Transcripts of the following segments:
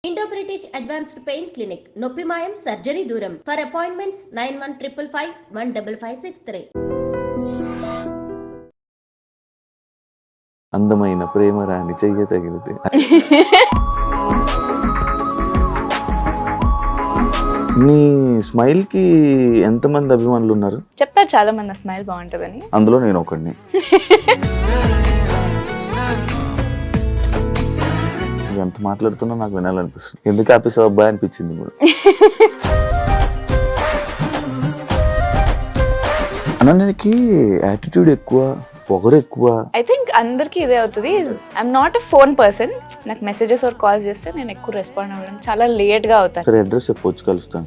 Indo British advanced pain clinic నొప్పి మాయం surgery దూరం ఫర్ అపాయింట్మెంట్స్ 9155515563. అందమైన ప్రేమ రాని చెయ్య తగిలితే నీ స్మైల్ కి ఎంతమంది అభిమానులు ఉన్నారు? చెప్పారు చాలా మంది ఆ స్మైల్ బాగుంటుందని. అందులో నేను ఒకడిని. ఎంత మాట్లాడుతున్నా నాకు వినాలనిపిస్తుంది. ఎందుకు ఆపేసావు అబ్బాయి అనిపించింది ఇప్పుడు. అన్నకి యాటిట్యూడ్ ఎక్కువ, పొగరు ఎక్కువ. ఐ థింక్ అందరికి ఇదే అవుతుంది. I'm not a phone person. నాకు మెసేజెస్ ఆర్ కాల్ చేస్తే నేను ఎక్కువ రెస్పాండ్ అవ్వడం చాలా లేట్ గా అవుతాను. సరే అడ్రస్ చెప్పొచ్చు, కలుస్తాను.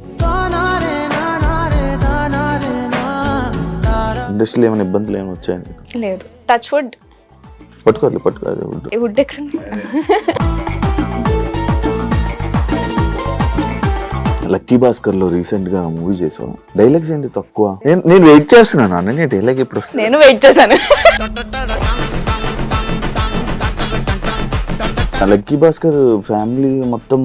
ఇండస్ట్రీలో ఏమైనా ఇబ్బందులు ఏమైనా వచ్చాయండి? లేదు. Touch wood. పట్టుకోవాలి వుడ్ ఎక్కడ? లక్కీ భాస్కర్ లో రీసెంట్ గా మూవీ చేసాం. డైలాగ్స్ ఏంటి తక్కువ? నేను వెయిట్ చేస్తున్నాను అన్న, నేను డైలాగ్ ఎప్పుడు వస్తుంది? నేను వెయిట్ చేశాను. లక్కీ భాస్కర్ ఫ్యామిలీ మొత్తం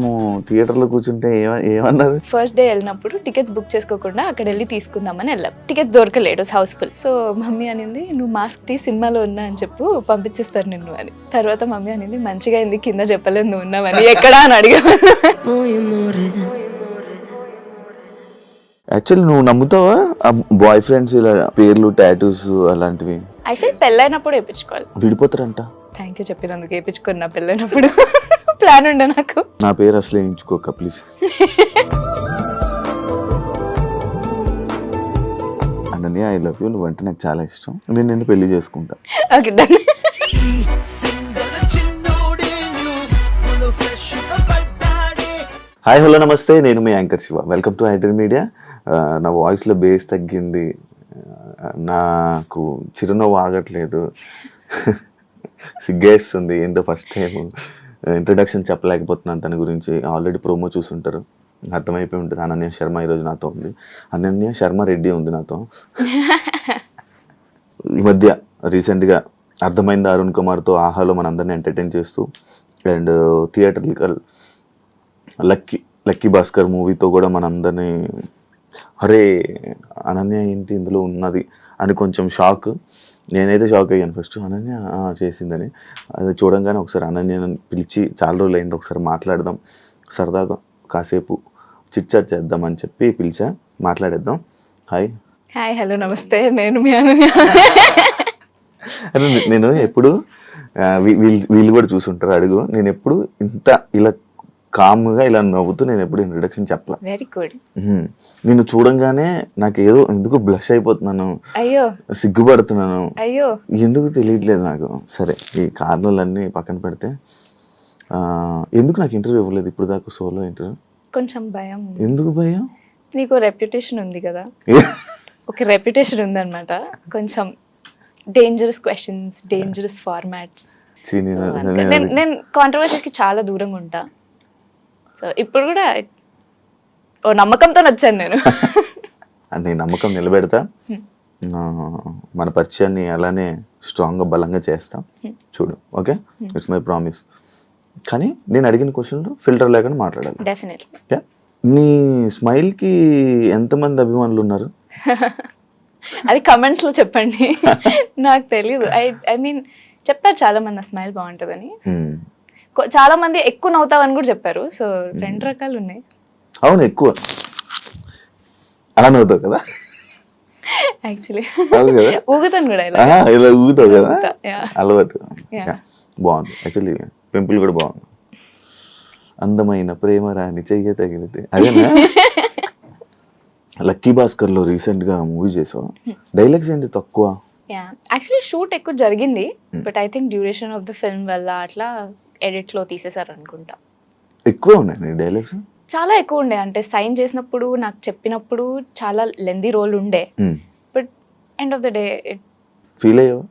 థియేటర్ లో కూర్చుంటే ఏమన్నారు? ఫస్ట్ డే వెళ్ళినప్పుడు టికెట్స్ బుక్ చేసుకోకుండా అక్కడ వెళ్ళి తీసుకుందామని వెళ్ళాం. టికెట్స్ దొరకలేడు, హౌస్ఫుల్. సో మమ్మీ అనింది, నువ్వు మాస్క్ తీ, సినిమాలో ఉన్నా అని చెప్పు, పంపించేస్తారు నిన్ను అని. తర్వాత మమ్మీ అనింది, మంచిగా అయింది, కింద చెప్పలేదు నువ్వు ఉన్నావని. ఎక్కడా అని అడిగా. యాక్చువల్లీ నువ్వు నమ్ముతావా బాయ్ ఫ్రెండ్స్ ఇలా పేర్లు, టాటూస్ అలాంటివి? ఐ ఫీల్ పెళ్ళైనప్పుడు వేయించుకోవాలి. విడిపోతారంట. థ్యాంక్ యూ చెప్పినందుకు. వేయించుకున్నా పెళ్ళైనప్పుడు. ప్లాన్ ఉండే నాకు. నా పేరు అసలు వేయించుకోక please. Ananya, I love you. నువ్వంటే నాకు చాలా ఇష్టం. నేను నిన్ను పెళ్లి చేసుకుంటా. Okay done. హాయ్, హలో, నమస్తే. నేను మీ anchor Shiva. Welcome to iDream media. నా వాయిస్లో బేస్ తగ్గింది, నాకు చిరునవ్వు ఆగట్లేదు, సిగ్గేస్తుంది. ఏంటో ఫస్ట్ టైం ఇంట్రడక్షన్ చెప్పలేకపోతున్నాను తన గురించి. ఆల్రెడీ ప్రోమో చూసుంటారు, అర్థమైపోయి ఉంటుంది. అనన్య శర్మ ఈరోజు నాతో ఉంది. అనన్య శర్మ రెడ్డి ఉంది నాతో. ఈ మధ్య రీసెంట్గా అర్థమైంది అరుణ్ కుమార్తో ఆహాలో మనందరినీ ఎంటర్టైన్ చేస్తూ, అండ్ థియేటర్కల్ లక్కీ భాస్కర్ మూవీతో కూడా మనందరినీ అరే అనన్య ఏంటి ఇందులో ఉన్నది అని కొంచెం షాక్. నేనైతే షాక్ అయ్యాను ఫస్ట్, అనన్య చేసిందని. అది చూడంగానే ఒకసారి అనన్యను పిలిచి, చాలా రోజులు అయింది, ఒకసారి మాట్లాడదాం, సరదాగా కాసేపు చిట్ చాట్ చేద్దాం అని చెప్పి పిలిచా. మాట్లాడేద్దాం. హాయ్. హాయ్, హలో, నమస్తే. నేను మీ అనన్య. నేను ఎప్పుడు వీళ్ళు కూడా చూసుంటారు, అడుగు. నేను ఎప్పుడు ఇంత ఇలా కామ్గా ఇలా నవ్వుతూ నేను ఎప్పుడు ఇంట్రడక్షన్ చెప్పలే. Very good. నిన్ను చూడంగానే నాకు ఏదో ఎందుకు బ్లష్ అయిపోతున్నాను, అయ్యో సిగ్గుపడుతున్నాను, అయ్యో ఎందుకు తెలియట్లేదు నాకు. సరే, ఈ కారణాలన్నీ పక్కన పెడితే ఎందుకు నాకు ఇంటర్వ్యూ ఇవ్వలేదు ఇప్పుడు దాకా, సోలో ఇంటర్వ్యూ? కొంచెం భయం. ఎందుకు భయం? నీకు రెప్యుటేషన్ ఉంది కదా. ఒక రెప్యుటేషన్ ఉందన్నమాట. కొంచెం డేంజరస్ క్వశ్చన్స్, డేంజరస్ ఫార్మాట్స్. నేను కాంట్రవర్సీస్కి చాలా దూరంగా ఉంటా. సో ఇప్పుడు కూడా ఓ నమ్మకంతో వచ్చాను నేను. నేను నమ్మకం నిలబెడతా. మన పరిచయాన్ని అలానే స్ట్రాంగ్గా, బలంగా చేస్తాం. చూడు, ఓకే? It's my promise. కానీ నేను అడిగిన క్వశ్చన్లు ఫిల్టర్ లేకుండా మాట్లాడాలి. డెఫినెట్లీ. నీ స్మైల్కి ఎంతమంది అభిమానులు ఉన్నారు? అది కమెంట్స్లో చెప్పండి, నాకు తెలీదు. ఐ మీన్ చెప్పారు చాలా మంది ఆ స్మైల్ బాగుంటుందని. చాలా మంది ఎక్కువ నవ్వుతావని కూడా చెప్పారు. సో 2 రకాలు ఉన్నాయి. అవును, ఎక్కువ అలా నవ్వుతావు కదా. యాక్చువల్లీ ఊగుతాను కూడా, ఇలా ఊగుతావు కదా, అలవాటు. బాగుంది. యాక్చువల్లీ పింపుల్ కూడా బాగుంది. అందమైన ప్రేమ రాని చెయ్య తగిలితే, అదేనా? లక్కీ భాస్కర్ లో రీసెంట్ గా మూవీ చేసావు. డైలాగ్స్ ఏంటి తక్కువ? యాక్చువల్లీ షూట్ ఎక్కువ జరిగింది, but I think duration of the film వల్ల అట్లా ఎడిట్ లో తీసేసారు అనుకుంటా. ఎక్కువ ఉన్నాయి డైలాగ్స్? చాలా ఎక్కువ ఉండే. అంటే సైన్ చేసినప్పుడు నాకు చెప్పినప్పుడు చాలా లెందీ రోల్ ఉండే, but end of the day feel అయ్యావా?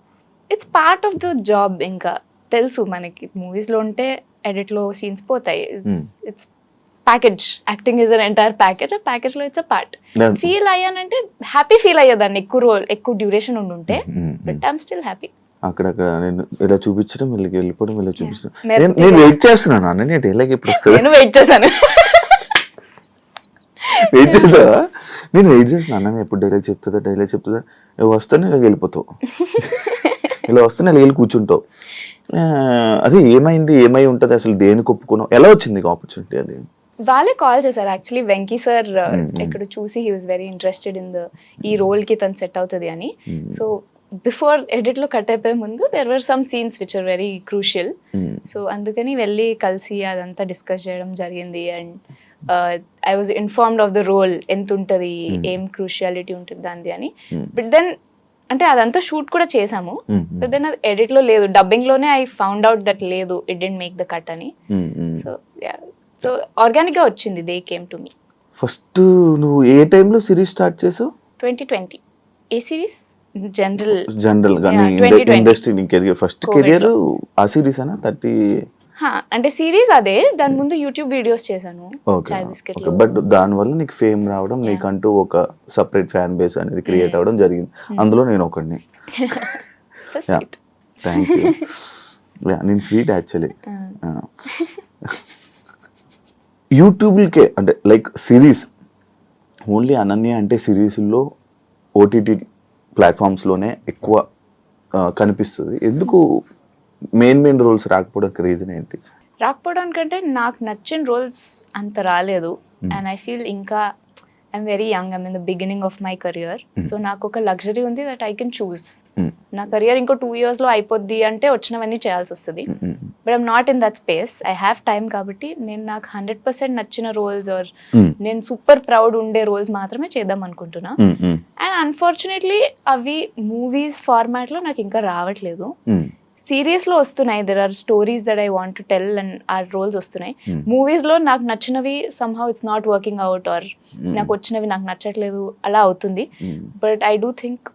It's part of the job. ఇంకా తెలుసు మనకి, మూవీస్ లో ఉంటే ఎడిట్ లో సీన్స్ పోతాయి. It's package. Acting is an entire package. ఆ ప్యాకేజ్ లో ఇట్స్ అ పార్ట్. ఫీల్ అయ్యానంటే హ్యాపీ ఫీల్ అయ్యేదాన్ని ఎక్కువ డ్యూరేషన్ ఉండుంటే, బట్ ఐఎమ్ స్టిల్ హ్యాపీ. అక్కడక్కడ నేను ఇలా చూపించడం వీళ్ళకి వెళ్ళిపోవడం ఇలా చూపించడం. నేను వెయిట్ చేస్తున్నాను అన్న, నేను డైలాగ్ ఎప్పుడు వస్తుంది నేను వెయిట్ చేశాను. వెయిట్ చేసావా? నేను వెయిట్ చేస్తున్నాను అన్న, ఎప్పుడు డైలాగ్ చెప్తుందా వస్తానే ఇలా వెళ్ళిపోతావు, ఇలా వస్తానే ఇలా వెళ్ళి కూర్చుంటావు. అదే ఏమై ఉంటుంది అసలు, దేనికి ఒప్పుకున్నావు, ఎలా వచ్చింది నీకు ఆపర్చునిటీ? అది వాళ్ళే కాల్ చేశారు యాక్చువల్లీ, వెంకీ సార్ ఇక్కడ చూసి he was very interested in ఈ రోల్ కి తను సెట్ అవుతుంది అని. సో బిఫోర్ ఎడిట్ లో కట్ అయిపోయే ముందు there were some scenes which are very crucial. So అందుకని వెళ్ళి కలిసి అదంతా డిస్కస్ చేయడం జరిగింది. And I was informed of the role, ఎంత ఉంటుంది, ఏం క్రూషియాలిటీ ఉంటుంది దాన్ని అని. బట్ దెన్ అంటే అదంతా షూట్ కూడా చేసాము, బట్ దెన్ అది ఎడిట్ లో లేదు, డబ్బింగ్ లోనే ఐ ఫౌండ్ అవుట్ దట్ లేదు, it didn't make the cut అని. సో ఆర్గానిక్ గా వచ్చింది, they came to me. First నువ్వు ఏ టైంలో సిరీస్ స్టార్ట్ చేసావు? 2020. ఏ సిరీస్? జనరల్ గా ఇండస్ట్రీ కెరియర్, ఫస్ట్ కెరియర్ ఆ సిరీస్ అనా? 30 అంటే సిరీస్ అదే, దాని ముందు యూట్యూబ్ వీడియోస్ చేశాను చాయ్ బిస్కెట్ లో. బట్ దాని వల్ల నీకు ఫేమ్ రావడం, నీకంటూ ఒక సపరేట్ ఫ్యాన్ బేస్ అనేది క్రియేట్ అవ్వడం జరిగింది. అందులో నేను ఒకడిని. Thank you. నేను స్వీట్ యాక్చువల్లీ. యూట్యూబ్కే అంటే లైక్ సిరీస్ ఓన్లీ అనన్య అంటే సిరీస్లో ఓటీటీ ప్లాట్ఫామ్స్లోనే ఎక్కువ కనిపిస్తుంది. ఎందుకు మెయిన్ రోల్స్ రాకపోవడానికి రీజన్ ఏంటి? రాకపోవడానికంటే నాకు నచ్చిన రోల్స్ అంత రాలేదు. అండ్ ఐ ఫీల్ ఇంకా I'm very young, I'm in the beginning of my career. So నాకు ఒక లగ్జరీ ఉంది దట్ ఐ కెన్ చూస్. నా కెరియర్ ఇంకో 2 years లో అయిపోద్ది అంటే వచ్చినవన్నీ చేయాల్సి వస్తుంది. But I'm not in that space, I have time. కాబట్టి నేను నాకు 100% నచ్చిన రోల్స్ ఆర్ నేను సూపర్ ప్రౌడ్ ఉండే రోల్స్ మాత్రమే చేద్దాం అనుకుంటున్నా. అండ్ అన్ఫార్చునేట్లీ అవి మూవీస్ ఫార్మాట్ లో నాకు ఇంకా రావట్లేదు. సిరీస్ లో వస్తున్నాయి, there are stories that I want to tell and ఆ రోల్స్ వస్తున్నాయి. మూవీస్ లో నాకు నచ్చినవి somehow it's not working out, or నాకు వచ్చినవి నాకు నచ్చట్లేదు, అలా అవుతుంది. But I do think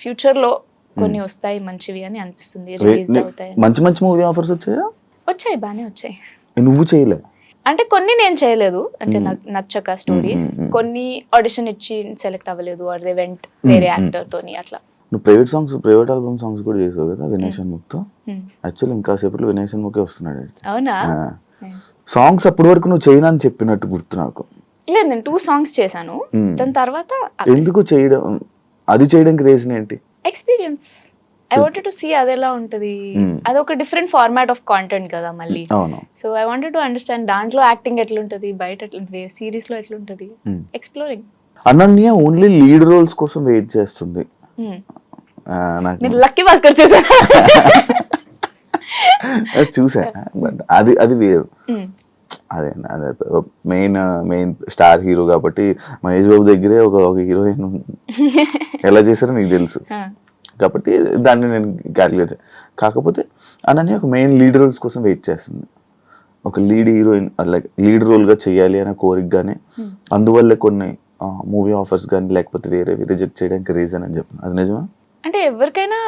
future లో కొన్ని వస్తాయి మంచివి అని అనిపిస్తుంది, రిలీజ్ అవుతాయి. మంచి మూవీ ఆఫర్స్ వచ్చాయి, బానే వచ్చాయి. నువ్వు చేయలే అంటే కొన్ని నేను చేయలేదు, అంటే నాకు నచ్చక స్టోరీస్, కొన్ని ఆడిషన్ ఇచ్చి సెలెక్ట్ అవ్వలేదు, ఆర్ దే వెంట్ వేరే యాక్టర్ తోని అట్లా. నువ్వు ప్రైవేట్ ఆల్బమ్ సాంగ్స్ కూడా చేసావు కదా వినయ్ షణ్ముఖ్తో. యాక్చువల్లీ ఇంకా సేపట్లో వినయ్ షణ్ముఖే వస్తున్నాడు. అవునా? సాంగ్స్ అప్పటి వరకు నువ్వు చేయనని చెప్పినట్టు గుర్తు నాకు. లేదు, నేను 2 songs చేశాను. దాని తర్వాత ఎందుకు చేయడానికి రీజన్ ఏంటి? Experience. I wanted to see అది ఎలా ఉంటది. అది ఒక డిఫరెంట్ ఫార్మాట్ ఆఫ్ కాంటెంట్ కదా మళ్ళీ. So I wanted to understand దాంట్లో యాక్టింగ్ ఎట్లుంటది, బయట ఎట్లుంటది, సిరీస్ లో ఎట్లుంటది, exploring. Ananya only lead roles కోసం వెయిట్ చేస్తుంది. లక్కీ భాస్కర్ చూసా, బట్ అది వేరు. అదే మెయిన్ స్టార్ హీరో కాబట్టి మహేష్ బాబు దగ్గరే ఒక హీరోయిన్ ఎలా చేశారో నీకు తెలుసు కాబట్టి దాన్ని నేను క్యాలిక్యులేట్ చేయాలి. కాకపోతే అనన్య ఒక మెయిన్ లీడ్ రోల్స్ కోసం వెయిట్ చేస్తుంది. ఒక లీడ్ హీరోయిన్ లైక్ లీడ్ రోల్గా చేయాలి అనే కోరిక కానీ, అందువల్లే కొన్ని మూవీ ఆఫర్స్ కానీ లేకపోతే వేరేవి రిజెక్ట్ చేయడానికి రీజన్ అని చెప్పాను. అది నిజమా? అంటే ఎవరికైనా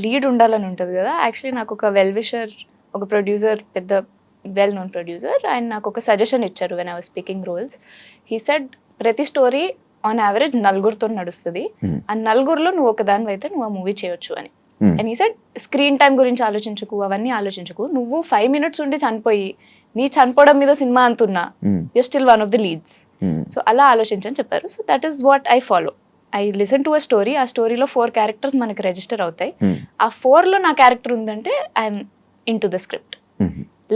లీడ్ ఉండాలని ఉంటుంది కదా. యాక్చువల్లీ నాకు ఒక వెల్ విషర్, ఒక ప్రొడ్యూసర్, పెద్ద వెల్ నోన్ ప్రొడ్యూసర్, ఆయన నాకు ఒక సజెషన్ ఇచ్చారు when I was speaking roles. He said ప్రతి స్టోరీ ఆన్ యావరేజ్ 4 నడుస్తుంది, ఆ 4లో నువ్వు ఒకదాని అయితే నువ్వు ఆ మూవీ చేయొచ్చు అని. And he said screen time గురించి ఆలోచించకు, అవన్నీ ఆలోచించకు, నువ్వు 5 minutes ఉండి చనిపోయి నీ చనిపోవడం మీద సినిమా అంటున్నా, you still one of the leads. So అలా ఆలోచించని చెప్పారు. So that is what I follow. I listen to a story, ఆ స్టోరీలో 4 characters మనకి రిజిస్టర్ అవుతాయి. ఆ 4లో నా క్యారెక్టర్ ఉందంటే I'm into the script.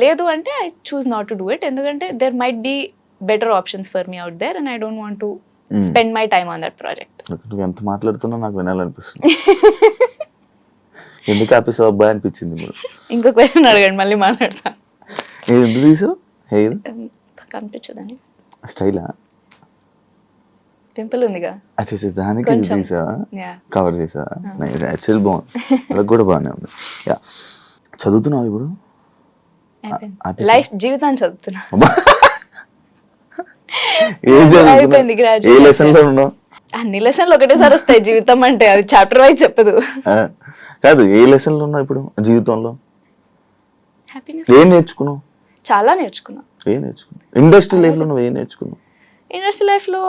లేదు అంటే I choose not to do it, ఎందుకంటే there might be better options for me out there and I don't want to spend my time on that project. నువ్వు ఎంత మాట్లాడుతున్నా నాకు వినాలనిపిస్తుంది. ఎందుకు ఆపేసావు అబ్బాయి అనిపించింది. ఇంకో క్వశ్చన్ అడగండి, మళ్ళీ మాట్లాడతా. ఎందుకు తీసావు? హెయిర్ కనిపించదని స్టైలా? పింపుల్ ఉందిగా, దానికి తీసావా, కవర్ చేసావా? యాక్చువల్ బాగుంది, అలా కూడా బాగానే ఉంది. యా, చదువుతున్నావు ఇప్పుడు? లైఫ్ జీవితాన్ని చదువుతున్నా. ఏ లెసన్ లో ఉన్నావు? అన్ని లెసన్లు ఒకటేసారి వస్తాయి జీవితం అంటే, అది చాప్టర్ వైజ్ చెప్పదు. కాదు, ఏ లెసన్ లో ఉన్నావు ఇప్పుడు జీవితంలో? ఏం నేర్చుకున్నావు? చాలా నేర్చుకున్నా. ఏం నేర్చుకున్నావు? ఇండస్ట్రీ లైఫ్ లో నువ్వు ఏం నేర్చుకున్నావు? ఇండస్ట్రీ లైఫ్ లో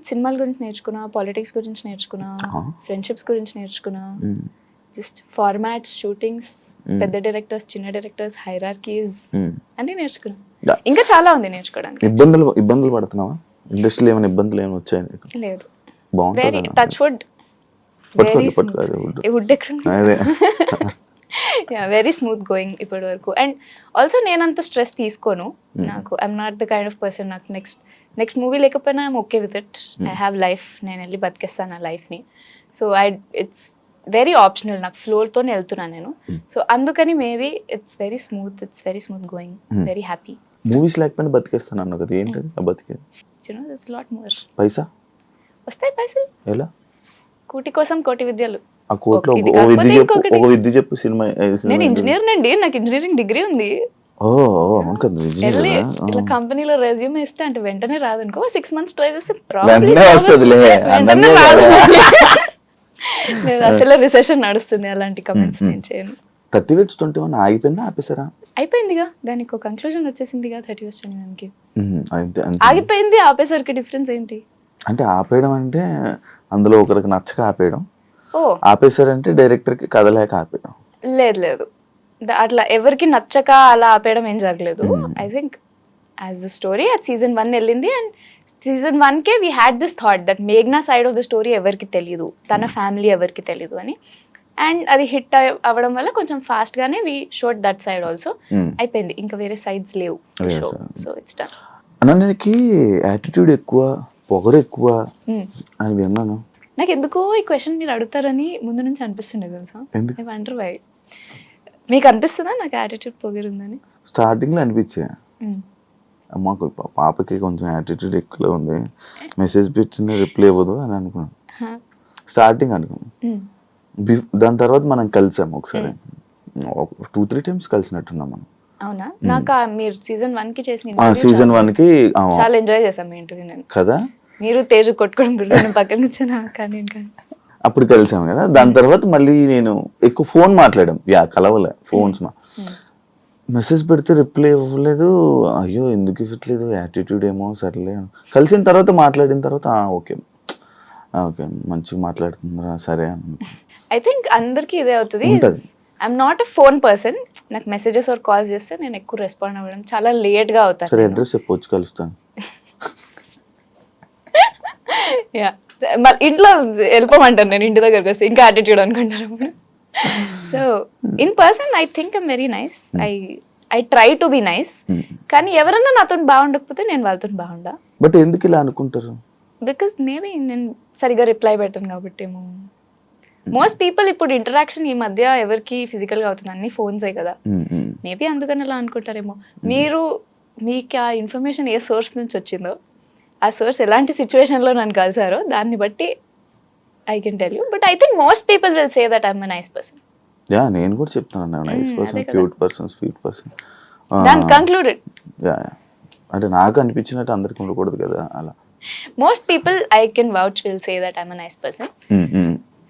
సినిమాల గురించి నేర్చుకున్నా, పాలిటిక్స్ గురించి నేర్చుకున్నా, ఫ్రెండ్షిప్స్ గురించి నేర్చుకున్నా, జస్ట్ ఫార్మాట్స్, షూటింగ్స్, పెద్ద డైరెక్టర్స్, చిన్న డైరెక్టర్స్, హైరార్కీస్ అన్ని నేర్చుకున్నాను. ఇంకా చాలా ఉంది నేర్చుకోవడానికి. ఇబ్బందులు పడుతున్నావా ఇండస్ట్రీలో? ఏమైనా ఇబ్బందులు ఏమైనా వచ్చాయి? లేదు, బాగుంటుంది. వెరీ టచ్ వుడ్, వుడ్ ఎక్కడ వెరీ స్మూత్ గోయింగ్ ఇప్పటి వరకు. అండ్ ఆల్సో నేను అంత స్ట్రెస్ తీసుకోను. నాకు I'm not the kind of person, నాకు నెక్స్ట్ మూవీ లేకపోయినా I'm okay with it. I have life, నేను వెళ్ళి బతికేస్తాను ఆ లైఫ్ని. సో ఇట్స్ వెరీ ఆప్షనల్, నాకు ఫ్లోర్తోనే వెళ్తున్నాను నేను. సో అందుకని maybe it's very smooth going, very happy. Movies లేకపోయినా బతికేస్తాను అన్న కదా, ఏంటది ఆ బతికేది? Lot more. పైసా వస్తాయి పైసలు, ఎలా? కూటి కోసం కోటి విద్యలు. ఆ కోట్లో ఒక విద్య చెప్పు. సినిమా నేను ఇంజనీర్ నండి, నాకు ఇంజనీరింగ్ డిగ్రీ ఉంది. అవును కదా, ఇట్లా కంపెనీలో రెజ్యూమ్ ఇస్తే అంటే వెంటనే రాదనుకో, 6 months ట్రై చేస్తే అసలు రిసెషన్ నడుస్తుంది, అలాంటి కమెంట్స్ నేను చేయను. 30/21 ఆగిపోయిందా, ఆపేసారా? అయిపోయిందిగా, దానికి ఒక కంక్లూజన్ వచ్చేసిందిగా 30/21కి. ఆగిపోయింది ఆపేసరికి డిఫరెన్స్ ఏంటి? అంటే ఆపేయడం అంటే అందులో ఒకరికి నచ్చక ఆపేయడం, ఆపేసారంటే డైరెక్టర్ కి కథలేక ఆపేయడం. లేదు, అట్లా ఎవరికి నచ్చక అలా ఆపేయడం ఏం జరగలేదు. I think as the story at season 1 వెళ్ళింది, అండ్ season 1కే we had this thought that మేఘ్నా సైడ్ ఆఫ్ ద స్టోరీ ఎవరికి తెలియదు, తన ఫ్యామిలీ ఎవరికి తెలియదు అని. అండ్ అది హిట్ అవ్వడం వల్ల కొంచెం ఫాస్ట్ గానే we showed that side also. అయిపోయింది, ఇంకా వేరే సైడ్స్ లేవు. So it's done. అనన్యకి యాటిట్యూడ్ ఎక్కువ, పొగరు ఎక్కువ అని విన్నాను. నాకు ఎందుకో ఈ క్వశ్చన్ మీరు అడుగుతారని ముందు నుంచి అనిపిస్తుండే తెలుసా. I wonder why. మీకు అనిపిస్తుందా నాకు యాటిట్యూడ్ పొగరుందని? స్టార్టింగ్ లో అనిపించే, అమ్మకు పాపకి కొంచెం యాటిట్యూడ్ ఎక్కువ ఉంది, మెసేజ్ పెట్టిన రిప్లై ఇవ్వదు అని అనుకున్నాను స్టార్టింగ్ అనుకున్నాను. దాని తర్వాత మనం కలిసాము ఒకసారి, 2-3 times కలిసినట్టున్నాం మనం. అవునా? నాకు మీరు season 1కి చేసిన season 1కి చాలా ఎంజాయ్ చేసాం మీ ఇంటర్వ్యూ నేను కదా. మీరు తేజు కొట్టుకోవడం పక్కన కూర్చొని కానీ అప్పుడు కలిసాము కదా. దాని తర్వాత మళ్ళీ నేను ఎక్కువ ఫోన్ మాట్లాడాం, కలవలే ఫోన్స్. మెసేజ్ పెడితే రిప్లై ఇవ్వలేదు, అయ్యో ఎందుకు ఇవ్వట్లేదు, యాటిట్యూడ్ ఏమో. సర్లే కలిసిన తర్వాత మాట్లాడిన తర్వాత ఓకే మంచిగా మాట్లాడుతుందా, సరే అని. ఐ థింక్ అందరికి ఇదే అవుతుంది. I'm not a phone person. నాకు మెసేజెస్ ఆర్ కాల్స్ చేస్తే నేను ఎక్కువ రెస్పాండ్ అవ్వడం చాలా లేట్ గా అవుతాను. సరే అడ్రస్ చెప్పొచ్చు, కలుస్తాను. ఇంట్లో వెళ్ళిపోమంటాను నేను, ఇంటి దగ్గరకు వస్తే ఇంకా యాటిట్యూడ్ అనుకుంటారు అప్పుడు. So in person I think I'm very nice. I try to be nice. కానీ ఎవరన్నా నాతో బాగుండకపోతే నేను వాళ్ళతో బాగుండా. బట్ ఎందుకు ఇలా అనుకుంటారు? బికాస్ మేబీ నేను సరిగా రిప్లై పెట్టాను కాబట్టి ఏమో. మోస్ట్ పీపుల్ ఇప్పుడు ఇంటరాక్షన్ ఈ మధ్య ఎవరికి ఫిజికల్ గా అవుతుంది, అన్ని ఫోన్సే కదా. మేబీ అందుకని అలా అనుకుంటారేమో. మీకు ఆ ఇన్ఫర్మేషన్ ఏ సోర్స్ నుంచి వచ్చిందో, ఆ సోర్స్ ఎలాంటి సిచ్యువేషన్ లో నన్ను కలిసారో దాన్ని బట్టి I can tell you. But I think most people will say that I'm a nice person. నేను కూడా చెప్తాను, nice person, cute person, sweet person. దాన్ని కంక్లూడెడ్. అంటే నాకు అనిపించినట్టు అందరికి ఉండకూడదు కదా అలా. Most people I can vouch will say that I'm a nice person.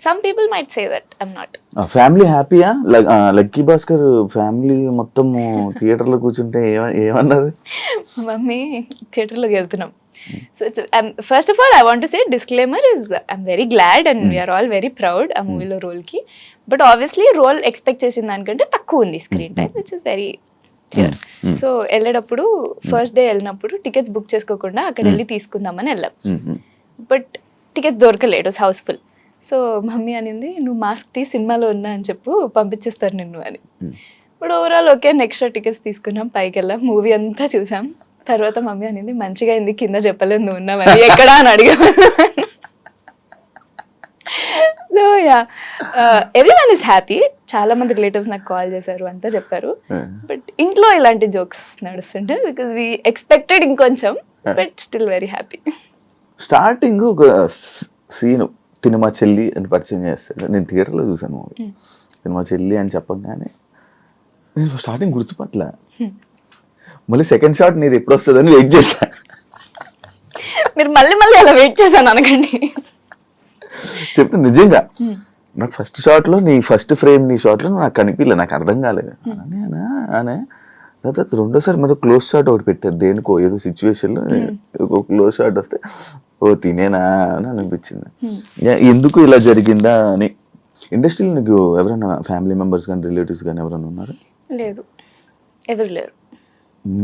Some people might say that I'm not. Family హ్యాపీయా? లక్కీ భాస్కర్ ఫ్యామిలీ మొత్తం థియేటర్ లో కూర్చుంటే ఏమన్నారు? మమ్మీ థియేటర్ లోకి వెళ్తున్నాం. So it's first of all I want to say disclaimer is I'm very glad and we are all very proud ఆ మూవీలో role కి. బట్ ఆబ్వియస్లీ రోల్ ఎక్స్పెక్ట్ చేసిన దానికంటే తక్కువ ఉంది screen time, which is very clear. So వెళ్ళేటప్పుడు first day వెళ్ళినప్పుడు tickets book చేసుకోకుండా అక్కడ వెళ్ళి తీసుకుందామని వెళ్ళాం. బట్ టికెట్స్ దొరకలేదు, it was house full. So mummy అనింది, నువ్వు మాస్క్ తీసి సినిమాలో ఉన్నా అని చెప్పు, పంపించేస్తారు నిన్ను అని. ఇప్పుడు ఓవరాల్ ఓకే, నెక్స్ట్ టికెట్స్ తీసుకున్నాం, పైకి వెళ్ళాం, మూవీ అంతా చూసాం. తర్వాత మమ్మీ అనింది, మంచిగా అయింది కింద చెప్పలేదు నువ్వు ఉన్నావని, ఎక్కడా అని అడిగా. So yeah, everyone is happy. చాలా మంది రిలేటివ్స్ నాకు కాల్ చేశారు, అంతా చెప్పారు. బట్ ఇంట్లో ఇలాంటి జోక్స్ నడుస్తుంటే బికాస్ వీ ఎక్స్పెక్టెడ్ ఇంకొంచెం, but still very happy. Starting ఒక సీను సినిమా చెల్లి అని పరిచయం చేస్తాడు, నేను థియేటర్లో చూసాను మూవీ. సినిమా చెల్లి అని చెప్పగానే నేను స్టార్టింగ్ గుర్తుపట్ల, మళ్ళీ సెకండ్ షాట్ నీది ఎప్పుడు వస్తుందని వెయిట్ చేశా. మీరు మళ్ళీ అలా వెయిట్ చేశాను అనకండి. చెప్తే నిజంగా నాకు ఫస్ట్ షాట్లో నీ ఫస్ట్ ఫ్రేమ్ నీ షాట్లో నాకు కనిపించలే, నాకు అర్థం కాలేదు. అనే తర్వాత రెండోసారి మరి క్లోజ్ షాట్ ఒకటి పెట్టారు, దేనికో ఏదో సిచ్యువేషన్లో ఒక క్లోజ్ షాట్ వస్తే ఓ తినేనా అని అనిపించింది. ఎందుకు ఇలా జరిగిందా అని. ఇండస్ట్రీలో నీకు ఎవరైనా ఫ్యామిలీ మెంబర్స్ కానీ రిలేటివ్స్ కానీ ఎవరైనా ఉన్నారా? లేదు, ఎవరు లేరు.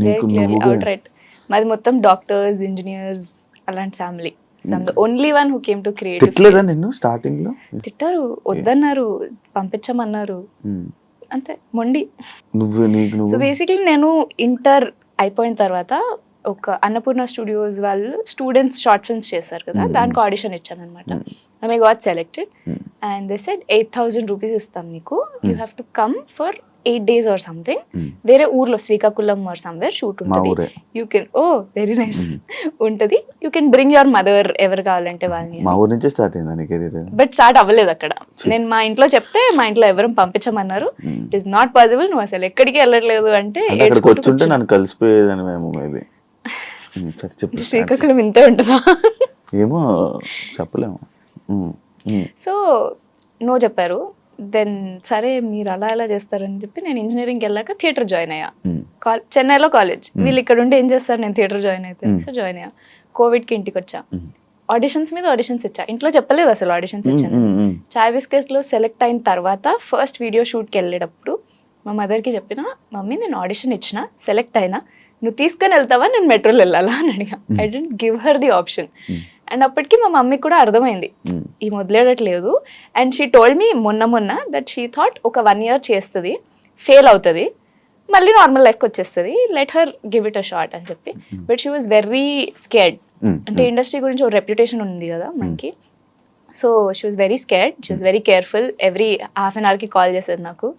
నీకు అవుట్ రైట్ మాది మొత్తం డాక్టర్స్, ఇంజనీర్స్ అలాంటి family. So I'm the only one who came to creative. తిట్టలేదా నిన్ను స్టార్టింగ్ లో? తిట్టారు, వద్దన్నారు, పంపించమన్నారు, అంతే మొండి. సో బేసిక్లీ నేను ఇంటర్ అయిపోయిన తర్వాత ఒక అన్నపూర్ణ స్టూడియోస్ వాళ్ళు స్టూడెంట్స్ షార్ట్ ఫిల్మ్స్ చేశారు కదా, దానికి ఆడిషన్ ఇచ్చాను అనమాట. And I got selected and they said 8,000 rupees ఇస్తాం మీకు, you have to come for 8 days or something. వేరే ఊర్లో శ్రీకాకుళం ఆర్ సమ్వేర్ షూట్ ఉంటుంది. You can, oh very nice ఉంటుంది. You can bring your mother, ఎవరు కావాలంటే వాళ్ళని. మా ఊరు నుంచే స్టార్ట్ అయింది కెరీర్. బట్ స్టార్ట్ అవ్వలేదు అక్కడ. నేను మా ఇంట్లో చెప్తే మా ఇంట్లో ఎవరు పంపించమన్నారు. ఇట్ ఈస్ నాట్ పాసిబుల్, నువ్వు అసలు ఎక్కడికి వెళ్ళట్లేదు అంటే వచ్చుంటే నన్ను కలిసిపోయేదని మేము మేబీ. శ్రీకాకుళం ఇంతే ఉంటుందా ఏమో చెప్పలేము. సో నో చెప్పారు. దెన్ సరే మీరు అలా ఎలా చేస్తారని చెప్పి నేను ఇంజనీరింగ్కి వెళ్ళాక థియేటర్ జాయిన్ అయ్యా. చెన్నైలో కాలేజ్, వీళ్ళు ఇక్కడ ఉండి ఏం చేస్తారు, నేను థియేటర్ జాయిన్ అయితే సో జాయిన్ అయ్యా. కోవిడ్కి ఇంటికి వచ్చా, ఆడిషన్స్ మీద ఆడిషన్స్ ఇచ్చా. ఇంట్లో చెప్పలేదు అసలు ఆడిషన్స్ ఇచ్చాను. చాయ్ బిస్కెట్స్లో సెలెక్ట్ అయిన తర్వాత ఫస్ట్ వీడియో షూట్కి వెళ్ళేటప్పుడు మా మదర్కి చెప్పిన, మమ్మీ నేను ఆడిషన్ ఇచ్చిన, సెలెక్ట్ అయినా, నువ్వు తీసుకొని వెళ్తావా, నేను మెట్రోలో వెళ్ళాలా అని అడిగా. I didn't give her the option. And అప్పటికి మా మమ్మీకి కూడా అర్థమైంది ఈ మొదలేడట్లేదు. అండ్ షీ టోల్డ్ మీ మొన్న దట్ షీ థాట్ ఒక 1 year చేస్తుంది, ఫెయిల్ అవుతుంది, మళ్ళీ నార్మల్ లైఫ్కి వచ్చేస్తుంది, let her give it a shot అని చెప్పి. But she was very scared. అంటే ఇండస్ట్రీ గురించి ఒక రెప్యుటేషన్ ఉంది కదా మనకి. So she was very scared, she was very careful. Every half an అవర్కి కాల్ చేసేది నాకు.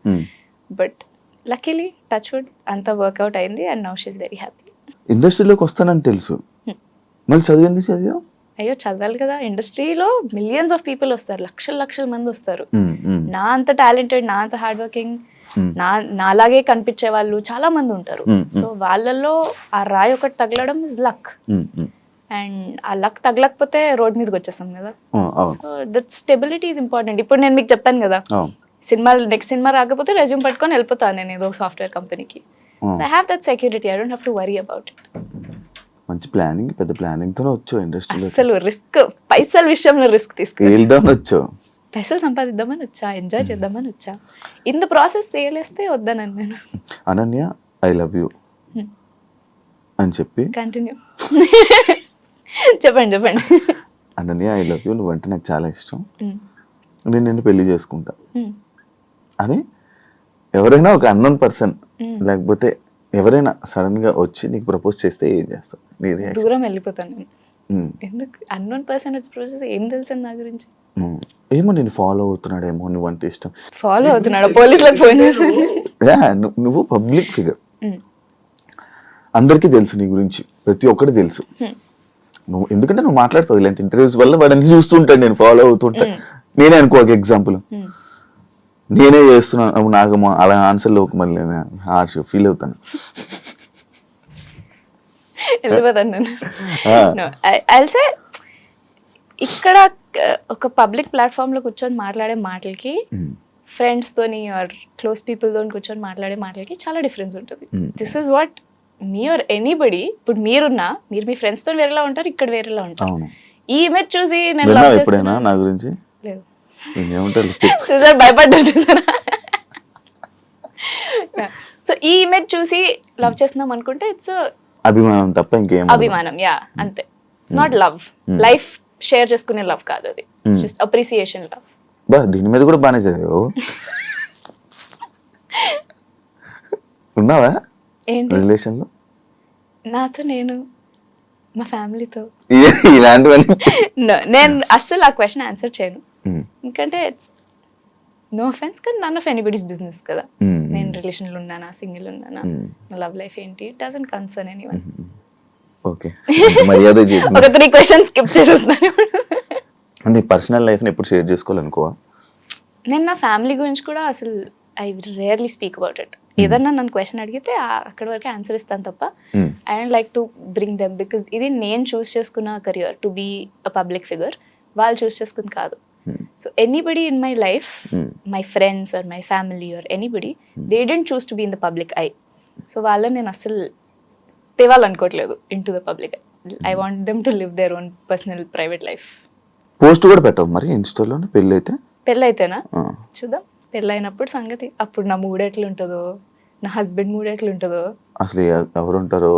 బట్ లక్కీలీ టచ్ వుడ్ అంతా వర్కౌట్ అయింది and now she is very happy. ఇండస్ట్రీలోకి వస్తానని తెలుసు, మళ్ళీ చదివింది చదివా? అయ్యో చదవాలి కదా, ఇండస్ట్రీలో మిలియన్స్ ఆఫ్ పీపుల్ వస్తారు, లక్షల మంది వస్తారు. నా అంత టాలెంటెడ్, నా అంత హార్డ్ వర్కింగ్, నాలాగే కనిపించే వాళ్ళు చాలా మంది ఉంటారు. సో వాళ్ళల్లో ఆ రాయి ఒకటి తగలడం ఇస్ లక్. అండ్ ఆ లక్ తగలకపోతే రోడ్ మీదకి వచ్చేస్తాం కదా. So that stability is important. ఇప్పుడు నేను మీకు చెప్పాను కదా, నెక్స్ట్ సినిమా రాకపోతే రెజ్యూమ్ పట్టుకొని వెళ్ళిపోతాను నేను ఏదో సాఫ్ట్వేర్ కంపెనీకి. So I have that security, I don't have to worry about it. మంచి ప్లానింగ్, పెద్ద ప్లానింగ్ తో వచ్చావు ఇండస్ట్రీలో. అసలు రిస్క్, పైసల విషయంలో రిస్క్ తీసుకెళ్దామని వచ్చావు, పైసలు సంపాదిద్దామని వచ్చా, ఎంజాయ్ చేద్దామని వచ్చా. ఇంత ప్రాసెస్ చేయలేస్తే వద్దానని నేను. అనన్య ఐ లవ్ యూ అని చెప్పి కంటిన్యూ చెప్పండి. అనన్య ఐ లవ్ యూ, నువ్వంటే నాకు చాలా ఇష్టం, నేను నిన్ను పెళ్లి చేసుకుంటా అని ఎవరైనా ఒక అన్నోన్ పర్సన్ లేకపోతే ఎవరైనా సడన్ గా వచ్చి నీకు ప్రపోజ్ చేస్తే ఏం చేస్తావు? దూరం వెళ్ళిపోతాను నేను. ఎందుకు అన్నోన్ పర్సన్ వచ్చి ప్రపోజ్, ఏం తెలుసు నా గురించి? ఏమో నేను ఫాలో అవుతున్నాడేమో, నువ్వు అంటే ఇష్టం. ఫాలో అవుతున్నాడు, పోలీసులకు ఫోన్ చేస్తాను. నువ్వు పబ్లిక్ ఫిగర్, అందరికీ తెలుసు నీ గురించి, ప్రతి ఒక్కటి తెలుసు. నువ్వు ఎందుకంటే నువ్వు మాట్లాడతావు ఇలాంటి ఇంటర్వ్యూస్ వల్ల, వాడని చూస్తుంటాను, నేను ఫాలో అవుతుంటా. నేనే అనుకో ఒక ఎగ్జాంపుల్, నేనే చేస్తున్నాను నాకు అలా ఆన్సర్లో ఒక మళ్ళీ హార్ష్ ఫీల్ అవుతాను. వెళ్ళిపోతాను నేను. అయితే ఇక్కడ ఒక పబ్లిక్ ప్లాట్ఫామ్ లో కూర్చొని మాట్లాడే మాటలకి, ఫ్రెండ్స్ తోని ఆర్ క్లోజ్ పీపుల్ తోని కూర్చొని మాట్లాడే మాటలకి చాలా డిఫరెన్స్ ఉంటుంది. దిస్ ఇస్ వాట్ మీ ఆర్ ఎనీబడి. ఇప్పుడు మీరున్నా, మీరు మీ ఫ్రెండ్స్ తో వేరేలా ఉంటారు, ఇక్కడ వేరేలా ఉంటారు. ఈ ఇమేజ్ చూసి నేను లవ్ ఎప్పుడైనా నా గురించి లేదు భయపడ్డా. సో ఈ ఇమేజ్ చూసి లవ్ చేస్తున్నాం అనుకుంటే ఇట్స్ అభిమానం తప్ప ఇంకేం. అభిమానం, యా అంతే. It's not love, life share చేసుకునే లవ్ కాదు అది, జస్ట్ అప్రిసియేషన్ లవ్. బా దీని మీద కూడా బాగానే చదివావు. ఉన్నావా ఏంటి రిలేషన్ లో? నాతో, నేను మా ఫ్యామిలీతో ఇలాంటివన్నీ నేను అస్సలు ఆ క్వశ్చన్ ఆన్సర్ చేయను. ఎందుకంటే ఇట్స్ నో అఫెన్స్, కానీ నన్ ఆఫ్ ఎనీబడీస్ బిజినెస్ కదా. నేను రిలేషన్లో ఉన్నానా, సింగిల్ ఉన్నానా, నా లవ్ లైఫ్ ఏంటి, it doesn't concern anyone. Okay, మర్యాద ఒక 3 questions స్కిప్ చేసేస్తాను. నీ పర్సనల్ లైఫ్ ని ఎప్పుడు షేర్ చేసుకోవాలనుకోవా? నేను నా ఫ్యామిలీ గురించి కూడా అసలు I rarely speak about it. ఏదన్నా నన్ను క్వశ్చన్ అడిగితే అక్కడ వరకు ఆన్సర్ ఇస్తాను తప్ప I don't like to bring them, because ఇది నేను చూస్ చేసుకున్న career to be a public figure, వాళ్ళు చూస్ చేసుకుంది కాదు. So anybody in my life, my friends or my family or anybody, they didn't choose to be in the public eye. So వాళ్ళని నేను అసలు తేవాలనుకోవట్లేదు into the public eye. I want them to live their own personal private life. Post కూడా పెట్టవు మరి ఇన్స్టాలో పెళ్ళి అయితే? పెళ్ళైతేనా చూద్దాం, పెళ్ళైనప్పుడు సంగతి. అప్పుడు నా మూడ్ ఎట్లుంటుందో, నా హస్బెండ్ మూడ్ ఎట్లుంటుందో, అసలు ఎవరుంటారో.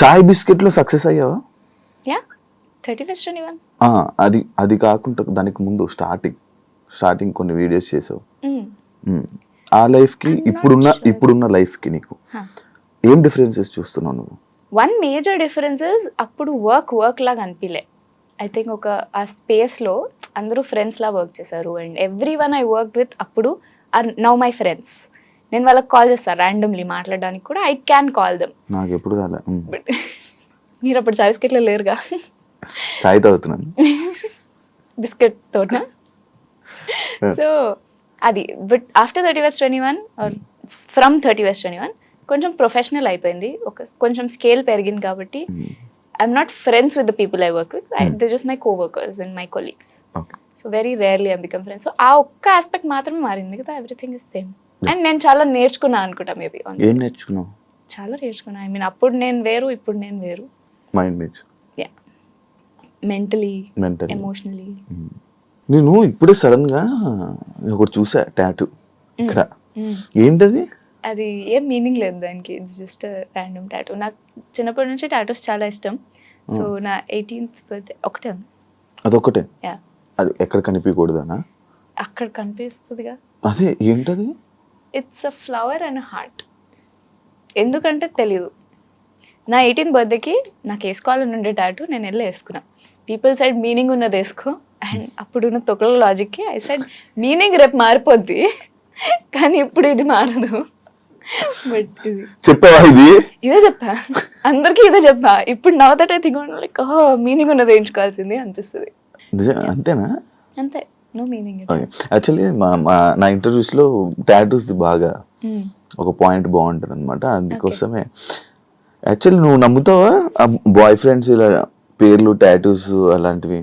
చాయ్ బిస్కెట్లో సక్సెస్ అయ్యావా? యా 31st అది కాకుండా దానికి ముందు స్టార్టింగ్ కొన్ని వీడియోస్ చేసావు. ఆ లైఫ్కి ఇప్పుడున్న లైఫ్కి నీకు ఏం డిఫరెన్సెస్ చూస్తున్నావు నువ్వు? వన్ మేజర్ డిఫరెన్స్ ఇస్ అప్పుడు వర్క్ లాగా అనిపించలే. ఐ థింక్ ఆ స్పేస్లో అందరూ ఫ్రెండ్స్ లా వర్క్ చేశారు. And every one I work with అప్పుడు ఆర్ నౌ మై ఫ్రెండ్స్. నేను వాళ్ళకి కాల్ చేస్తాను ర్యాండమ్లీ మాట్లాడడానికి కూడా. I can call them. నాకు ఎప్పుడు రాలే. బట్ మీరు అప్పుడు చాయ్ బిస్కెట్లో లేరుగా. చాయ్ తాగుతున్నాను బిస్కెట్ తోట. సో అది. But after 31st are from 31st కొంచెం ప్రొఫెషనల్ అయిపోయింది. కొంచెం స్కేల్ పెరిగింది కాబట్టి I'm not friends with the people I work with. They just my coworkers and my colleagues. So very rarely I become friends. So ఆ ఒక్క aspect మాత్రమే మారింది కదా, ఎవ్రీథింగ్ ఇస్ సేమ్. అండ్ నేను చాలా నేర్చుకున్నాను అనుకుంటా. మేబీ ఏం నేర్చుకున్నావు? చాలా నేర్చుకున్నా. ఐ మీన్ అప్పుడు నేను వేరు, ఇప్పుడు నేను వేరు. Yeah, mentally, emotionally. నేను ఇప్పుడే సడన్ గా ఒకటి చూసా, టాటూ ఇక్కడ. ఏంటది? అది ఏం మీనింగ్ లేదు దానికి. It's just random tattoo. నాకు చిన్నప్పటి నుంచి టాటూస్ చాలా ఇష్టం. సో నా 18th బర్త్డే ఒకటే ఉంది. అదొకటే? యా. అది ఎక్కడ కనిపించకూడదనా? అక్కడ కనిపిస్తుందిగా. అదే ఏంటది? It's a flower and heart. ఎందుకంటే తెలీదు. నా 18th బర్త్డేకి నాకు వేసుకోవాలని ఉండే టాటూ నేను వెళ్ళి వేసుకున్నా. పీపుల్ సైడ్ మీనింగ్ ఉన్నది వేసుకో. అండ్ అప్పుడున్న తొక్కల లాజిక్కి ఐ సైడ్ మీనింగ్ రేపు మారిపోద్ది, కానీ ఇప్పుడు ఇది మారదు. బట్ ఇది చెప్పావా? ఇదే చెప్పా అందరికి, ఇదే చెప్పా. ఇప్పుడు now that I think like meaning ఉన్నది వేయించుకోవాల్సింది అనిపిస్తుంది. అంతేనా? అంతే, నో మీనింగ్. యాక్చువల్లీ నా ఇంటర్వ్యూస్లో టాటూస్ బాగా ఒక పాయింట్ బాగుంటుంది అనమాట. అందుకోసమే యాక్చువల్లీ నువ్వు నమ్ముతావా బాయ్ ఫ్రెండ్స్ ఇలా పేర్లు టాటూస్ అలాంటివి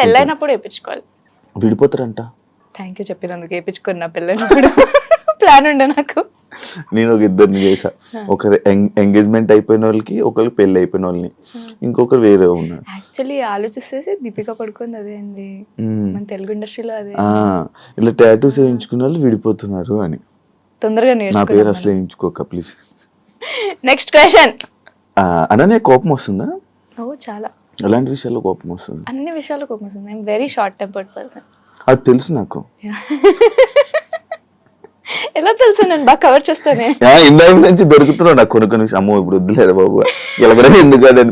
పెళ్ళైనప్పుడు వేయించుకోవాలి? విడిపోతారంట. థ్యాంక్ యూ చెప్పినందుకు. వేయించుకున్నా పెళ్ళైనప్పుడు. ప్లాన్ ఉండే నాకు. నేను ఒక ఇద్దరిని చేసా. ఒకరు ఎంగేజ్మెంట్ అయిపోయిన వాళ్ళకి, ఒకరు పెళ్లి అయిపోయిన వాళ్ళని, ఇంకొకరు వేరే ఉన్నారు. యాక్చువల్లీ ఆలోచిస్తే దీపిక పడుకుంది అదే అండి మన తెలుగు ఇండస్ట్రీలో. అదే ఇలా టాటూస్ వేయించుకున్న వాళ్ళు విడిపోతున్నారు అని. తొందరగా నా పేరు అసలు వేయించుకోక ప్లీజ్. Next question. అననే కోపం వస్తుందా? ఓ చాలా. ఎలాంటి విషయాల్లో కోపం వస్తుంది? అన్ని విషయాల్లో కోపం వస్తుంది. I'm very short tempered person. అది తెలుసు నాకు. ఎలా తెలుసు? నేను బాగా కవర్ చేస్తానే. ఇందాక నుంచి దొరుకుతున్నావు నాకు కొన్ని అమ్మో ఇప్పుడు వద్దులేరా బాబు ఇలా ఎందుకు అది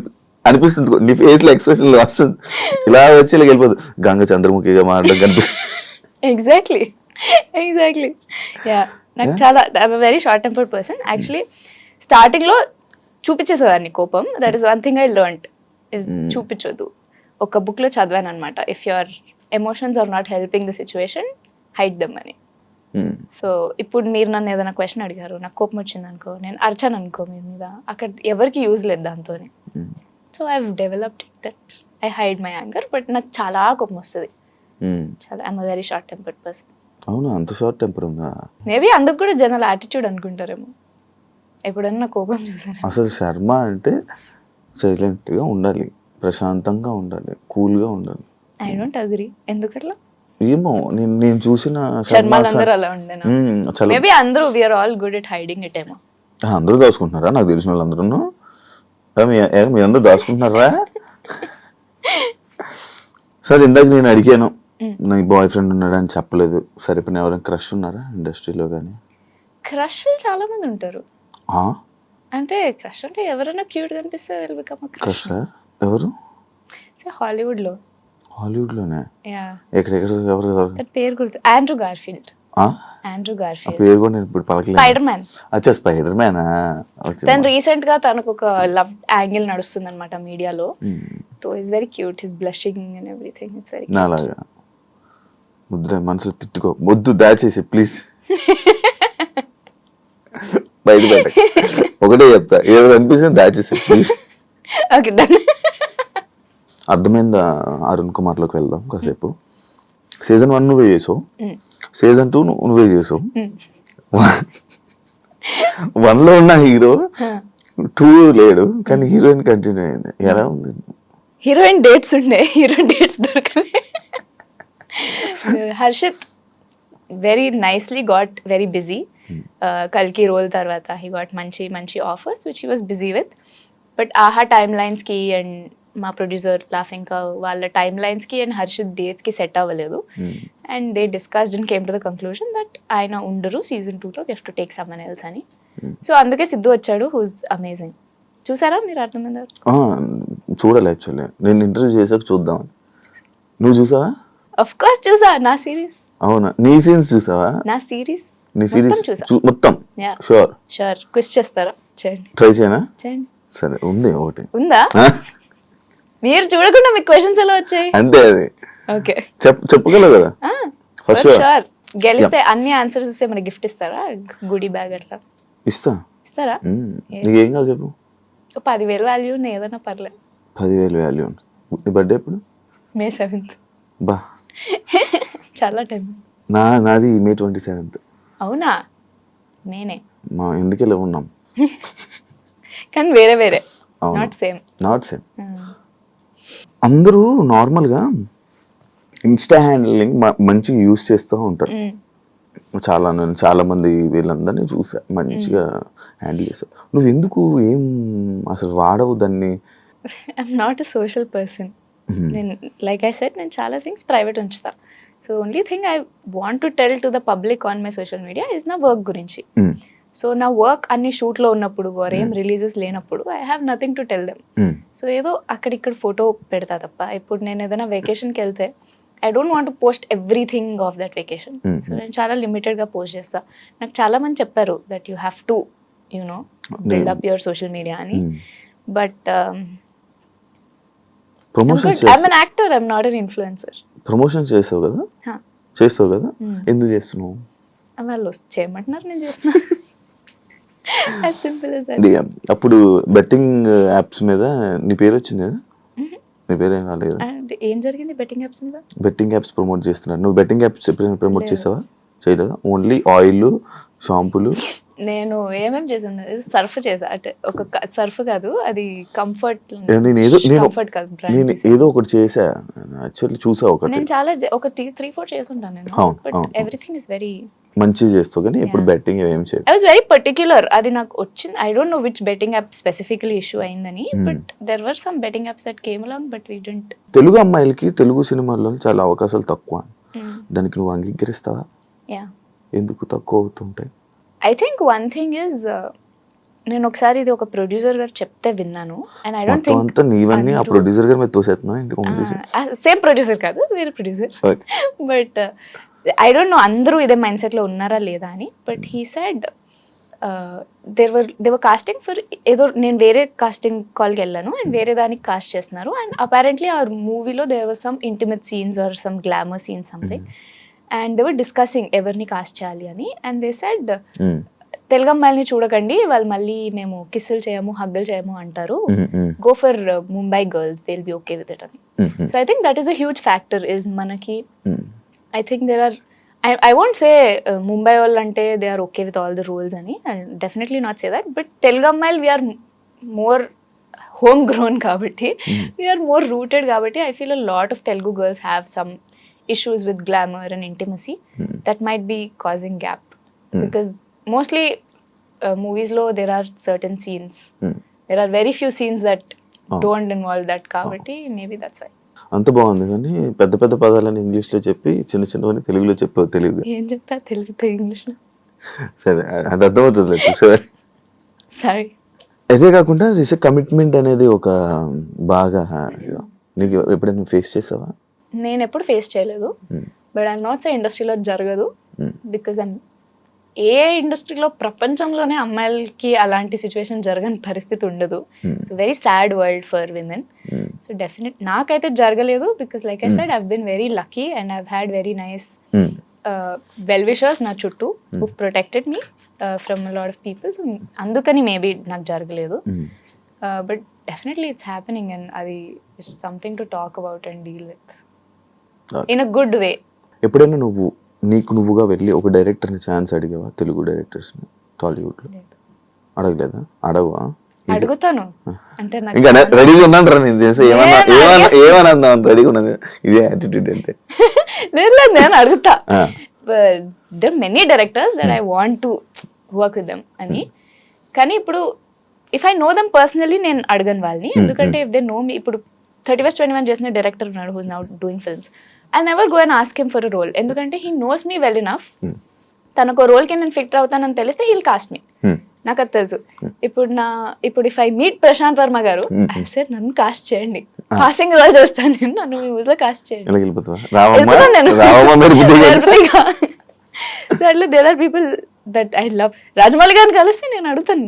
అనిపిస్తుంది. నీ ఫేస్ లో ఎక్స్ప్రెషన్ వస్తుంది, ఇలా వచ్చి ఇలా వెళ్ళిపోతుంది. గంగ చంద్రముఖిగా మారడం కనిపిస్తుంది. ఎగ్జాక్ట్లీ. యా, నాకు చాలా I'm very short tempered person. Actually starting లో చూపించేసేదాన్ని కోపం. That is one thing I learned is చూపించొద్దు. ఒక బుక్ లో చదివాను అనమాట, if your emotions are not helping the situation hide them అని. సో ఇప్పుడు మీరు నన్ను ఏదైనా క్వశ్చన్ అడిగారు, నాకు కోపం వచ్చింది అనుకో, నేను అర్చాను అనుకో మీ మీద, అక్కడ ఎవరికి యూజ్ లేదు దాంతో. So I developed that I hide my anger. But నాకు చాలా కోపం వస్తుంది. చాలా I'm a very short tempered person. అవునా? అంత షార్ట్ టెంపర్ ఉందా? మేబీ అందుకు కూడా జనాల యాటిట్యూడ్ అనుకుంటారేమో. ఎప్పుడన్నా కోపం చూసాను. అసలు శర్మ అంటే సైలెంట్ గా ఉండాలి, ప్రశాంతంగా ఉండాలి, కూల్ గా ఉండాలి. I don't agree. ఎందుకట్లా? ఏమో నేను చూసిన మేబీ అందరూ we are all good at hiding it ఏమో. అందరూ దాచుకుంటున్నారా? నాకు తెలిసిన వాళ్ళు అందరూ మీ అందరూ దాచుకుంటున్నారా? సరే, ఇందాక నేను అడిగాను నా బాయ్ ఫ్రెండ్ ఉన్నాడు అని చెప్పలేదు. సరే, ఇప్పుడు ఎవరైనా క్రష్ ఉన్నారా ఇండస్ట్రీలో? కానీ క్రష్ చాలా మంది ఉంటారు. అంటే క్రష్ అంటే ఎవరైనా క్యూట్ కనిపిస్తే క్రష్. ఎవరు? హాలీవుడ్లోనే. ఎక్కడెక్కడ? ఎవరు పేరు గుర్తు? Andrew Garfield. పేరు కూడా నేను ఇప్పుడు పలకలేదు. Spider man. అచ్చా, స్పైడర్ మ్యాన్. తను రీసెంట్ గా తనకు ఒక లవ్ యాంగిల్ నడుస్తుంది అనమాట మీడియాలో. So it's very cute, his blushing and everything. It's very నాలాగా ముద్ర మనసులో తిట్టుకో, వద్దు, దాచేసి ప్లీజ్. బయట పెట్ట ఒకటే చెప్తా, ఏదో అనిపిస్తుంది దాచేసి ప్లీజ్. Okay, done. అర్థమైందా? అరుణ్ కుమార్ లోకి వెళ్దాం కాసేపు. సీజన్ 1 నువ్వే చేసావు, సీజన్ 2 నువ్వే చేసావు. 1 లో ఉన్న హీరో 2 లేడు, కానీ హీరోయిన్ కంటిన్యూ అయింది. ఎలా ఉంది? హీరోయిన్ డేట్స్ ఉండే, హీరోయిన్ డేట్స్ దొరకలే. Harshit very nicely got very busy. కల్కి రోల్ తర్వాత హీ గాట్ మంచి మంచి offers which he was busy with. But Aha టైమ్ లైన్స్కి అండ్ మా ప్రొడ్యూసర్ లాఫింగ్ వాళ్ళ టైమ్ లైన్స్కి అండ్ హర్షిత్ డేట్స్కి సెట్ అవ్వలేదు. And they discussed and came to the conclusion that ఆయన ఉండరు సీజన్ 2లో, we have to take someone else అని. సో అందుకే సిద్ధు వచ్చాడు, హూస్ అమేజింగ్. చూసారా మీరు అర్థమైందా? చూడాలి యాక్చువల్లీ, నేను ఇంటర్వ్యూ చేసాక చూద్దాం. నువ్వు చూసావా? ఆఫ్ కోర్స్ చూసా, నా సిరీస్. అవునా, నీ సీన్స్ చూసావా? నా సిరీస్ నీ సిరీస్ చూసా మొత్తం? షూర్ క్విజ్ చేస్తారా? చేయండి. ట్రై చేయనా? చేయండి. సరే, ఉంది ఒకటి. ఉందా? మీరు చూడకుండా మీకు క్వశ్చన్స్ ఎలా వచ్చాయి? అంతే, అది ఓకే చెప్పగలవు కదా. షూర్. గెలిస్తే అన్ని ఆన్సర్స్ ఇస్తే మనకి గిఫ్ట్ ఇస్తారా? గుడి బ్యాగ్ అట్లా ఇస్తారా? నీకేం కాదు చెప్పు. 10,000 వాల్యూ ఏదైనా పర్లేదు. 10,000 వాల్యూ. నీ బర్త్డే ఎప్పుడు? May 7th. బా, చాలా టైం. నాది May 27th. అవునా? మేనే. మా ఎందుకెలా ఉన్నాం కానీ వేరే వేరే, నాట్ సేమ్. అందరూ నార్మల్గా ఇన్స్టా హ్యాండిలింగ్ మంచిగా యూస్ చేస్తూ ఉంటారు. నేను చాలా మంది వీళ్ళందరినీ చూసా, మంచిగా హ్యాండిల్ చేస్తారు. నువ్వు ఎందుకు ఏం అసలు వాడవు దాన్ని? I'm not a social person. నేను లైక్ ఐ సెడ్, నేను చాలా థింగ్స్ ప్రైవేట్ ఉంచుతా. So only thing I want to tell to the public on my social media is నా వర్క్ గురించి. సో నా వర్క్ అన్ని షూట్లో ఉన్నప్పుడు ఆర్ ఏం రిలీజెస్ లేనప్పుడు I have nothing to tell them. So ఏదో అక్కడిక్కడ ఫోటో పెడతా తప్ప. ఇప్పుడు నేను ఏదైనా వెకేషన్కి వెళ్తే I don't want to post everything of that vacation. So నేను చాలా లిమిటెడ్గా పోస్ట్ చేస్తా. నాకు చాలా మంది చెప్పారు that you have to you know build up your social media అని. But I'm an actor, I'm not an influencer. Promotion చేస్తావు కదా, ఎందుకు చేస్తున్నావు? వాళ్ళు చేయమంటున్నారు, నేను చేస్తున్నా. as simple as that. అప్పుడు బెట్టింగ్ యాప్స్ మీద నీ పేరు వచ్చింది కదా? నీ పేరు ఏం రాలేదు. ఏం జరిగింది బెట్టింగ్ యాప్స్ మీద? బెట్టింగ్ యాప్స్ ప్రమోట్ చేస్తున్నాడు. నువ్వు బెట్టింగ్ యాప్స్ ఎప్పుడైనా ప్రమోట్ చేసావా? చేయలేదా? ఓన్లీ ఆయిల్, షాంపూలు. నేను ఏమేమి చేసాను, సర్ఫ్ చేసా. అంటే ఒక సర్ఫ్ కాదు, అది కంఫర్ట్. కంఫర్ట్ కాదు, నేను ఏదో ఒకటి చేసా యాక్చువల్లీ. చూసా ఒకటి, నేను చాలా ఒక 3-4 చేసుంటాను నేను. బట్ ఎవ్రీథింగ్ ఇస్ వెరీ మంచి చేస్తావు. కానీ ఇప్పుడు బెట్టింగ్ ఏం చేయవు. I was very particular. అది నాకు వచ్చింది. I don't know which betting app specifically issue అయిందని, but there were some betting apps that came along, but we didn't. Telugu అమ్మాయిలకి తెలుగు సినిమాల్లో చాలా అవకాశాలు తక్కువ. దానికి నువ్వు అంగీకరిస్తావా? ఎందుకు తక్కువ అవుతుంటాయి? I think one thing is, నేను ఒకసారి ఇది ఒక ప్రొడ్యూసర్ గారు చెప్తే విన్నాను. అండ్ ఐ డోంట్ థింక్ నీవన్నీ ఆ ప్రొడ్యూసర్ గారి మీద తోసేస్తున్నావు. సేమ్ ప్రొడ్యూసర్ కాదు, వేరే producer. But I don't know అందరూ ఇదే మైండ్ సెట్ లో ఉన్నారా లేదా అని. But he said they were casting for ఏదో, నేను వేరే కాస్టింగ్ కాల్కి వెళ్ళాను అండ్ వేరే దానికి కాస్ట్ చేస్తున్నారు. అండ్ అపారెంట్లీ ఆ మూవీలో there were some intimate scenes or some glamour scenes something. And they were discussing ఎవరిని కాస్ట్ చేయాలి అని. అండ్ దే సెడ్, తెలుగు అమ్మాయిని చూడకండి, వాళ్ళు మళ్ళీ మేము కిస్సులు చేయము, హగ్గులు చేయము అంటారు. Go for Mumbai girls, they will be okay with it అని. So I think that is a huge factor. Is మనకి I think there are, I won't say Mumbai all ante they are okay with all the rules ani. I'll definitely not say that. But Telugu Ammayil we are more homegrown kabatti. We are more rooted kabatti. I feel a lot of Telugu girls have some issues with glamour and intimacy that might be causing gap. Because mostly movies lo there are certain scenes. There are very few scenes that don't involve that kabatti. Maybe that's why. అంత బాగుంది. కానీ పెద్ద పెద్ద పదాలని ఇంగ్లీష్లో చెప్పి చిన్న చిన్నవని తెలుగులో చెప్పావు. తెలుగు ఏం చెప్పా? తెలుగుతో ఇంగ్లీష్లో. సరే, అది అర్థమవుతుంది చూసేవారు. సారీ. అదే కాకుండా కమిట్మెంట్ అనేది ఒక బాగా నీకు ఎప్పుడైనా ఫేస్ చేసావా? నేను ఎప్పుడు ఫేస్ చేయలేదు. బట్ ఐ నాట్ సే ఇండస్ట్రీలో జరగదు. బికాజ్ ఏ ఇండస్ట్రీలో ప్రపంచంలోనే అమ్మాయిలకి అలాంటి సిచ్యువేషన్ జరగని పరిస్థితి ఉండదు. It's very sad world for women. So definite నాకైతే జరగలేదు. Because like I said, I've been very lucky and I've had very nice well wishers నా చుట్టూ who protected me from a lot of people. So అందుకని maybe నాకు జరగలేదు. But definitely it's happening and అది it's something to talk about and deal with in a good way. ఎప్పుడైనా నువ్వుగా వెళ్ళి ఒక డైరెక్టర్ని ఛాన్స్ అడిగావా? తెలుగు డైరెక్టర్స్ని టాలీవుడ్లో అడగలేదా? అడగవా? అడుగుతాను అంటే నాకు ఇంకా రెడీగా ఉన్నాను రా నేను చేసే ఏమన్నా రెడీగా ఉన్నది ఇదే యాటిట్యూడ్ అంటే. లేదు నేను అడుగుతా. There many directors that I want to work with them అని. కానీ ఇప్పుడు if I know them personally నేను అడగను వాళ్ళని, ఎందుకంటే ఇఫ్ దే నో మీ, ఇప్పుడు 31 చేసిన డైరెక్టర్ ఉన్నాడు who's now doing films, I never go and ask him for a role, ఎందుకంటే he knows me well enough. తనకు రోల్కి నేను ఫిట్ అవుతానని తెలిస్తే హీల్ కాస్ట్ మీ, నాకు అది తెలుసు. ఇప్పుడు if I meet Prasanth Varma గారు, సార్ నన్ను కాస్ట్ చేయండి, పాసింగ్ రోల్ చేస్తాను నేను, నన్ను మీ ఊళ్ళో కాస్ట్ చేయండి. There are people that I love. Rajamouli గారిని కలిస్తే నేను అడుగుతాను,